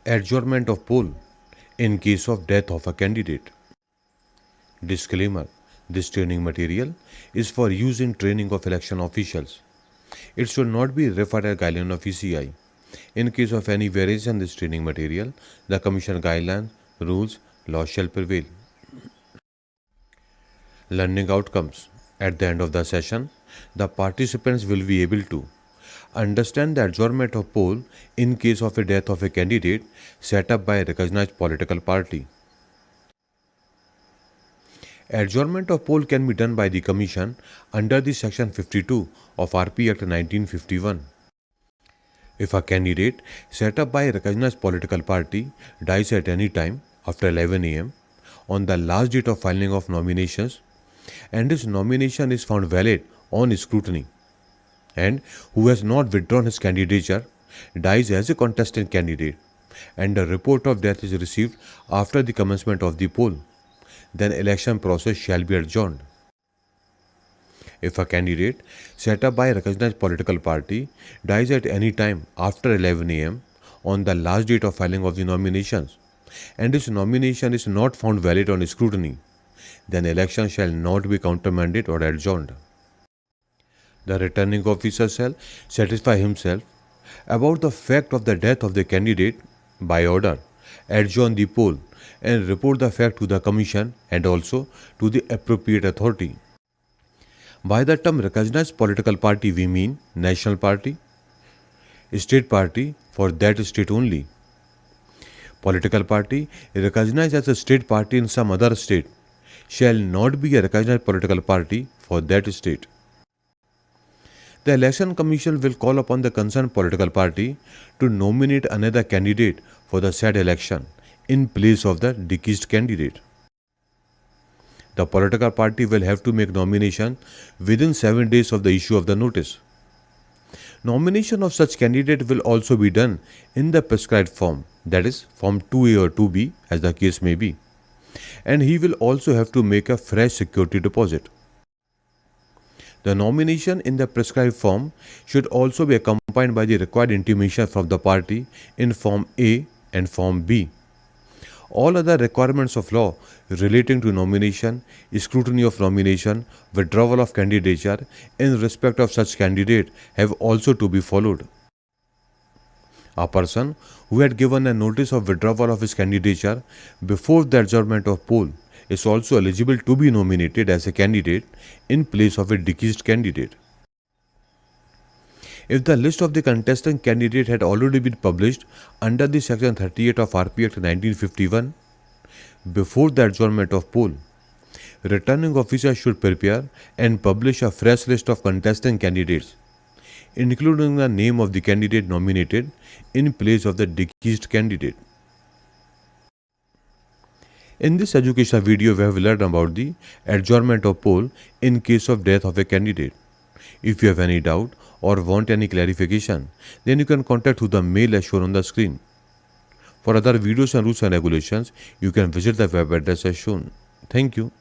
Adjournment of poll in case of death of a candidate. Disclaimer: this training material is for use in training of election officials. It should not be referred as guideline of ECI. In case of any variation in this training material, the Commission guidelines, rules, laws shall prevail. Learning outcomes. At the end of the session, the participants will be able to understand the adjournment of poll in case of a death of a candidate set up by a recognized political party. Adjournment of poll can be done by the Commission under the Section 52 of RP Act 1951. If a candidate set up by a recognized political party dies at any time after 11 am on the last date of filing of nominations, and his nomination is found valid on scrutiny, and who has not withdrawn his candidature dies as a contestant candidate, and a report of death is received after the commencement of the poll, then election process shall be adjourned. If a candidate set up by a recognized political party dies at any time after 11 am on the last date of filing of the nominations, and his nomination is not found valid on scrutiny, then election shall not be countermanded or adjourned. The returning officer shall satisfy himself about the fact of the death of the candidate by order, adjourn the poll, and report the fact to the Commission and also to the appropriate authority. By the term recognized political party, we mean national party, state party for that state only. Political party recognized as a state party in some other state shall not be a recognized political party for that state. The Election Commission will call upon the concerned political party to nominate another candidate for the said election in place of the deceased candidate. The political party will have to make nomination within 7 days of the issue of the notice. Nomination of such candidate will also be done in the prescribed form, that is, Form 2A or 2B as the case may be, and he will also have to make a fresh security deposit. The nomination in the prescribed form should also be accompanied by the required intimation from the party in Form A and Form B. All other requirements of law relating to nomination, scrutiny of nomination, withdrawal of candidature in respect of such candidate have also to be followed. A person who had given a notice of withdrawal of his candidature before the adjournment of poll is also eligible to be nominated as a candidate in place of a deceased candidate. If the list of the contestant candidate had already been published under the Section 38 of RP Act 1951 before the adjournment of poll, returning officer should prepare and publish a fresh list of contestant candidates, including the name of the candidate nominated in place of the deceased candidate. In this educational video, we have learned about the adjournment of poll in case of death of a candidate. If you have any doubt or want any clarification, then you can contact through the mail as shown on the screen. For other videos and rules and regulations, you can visit the web address as shown. Thank you.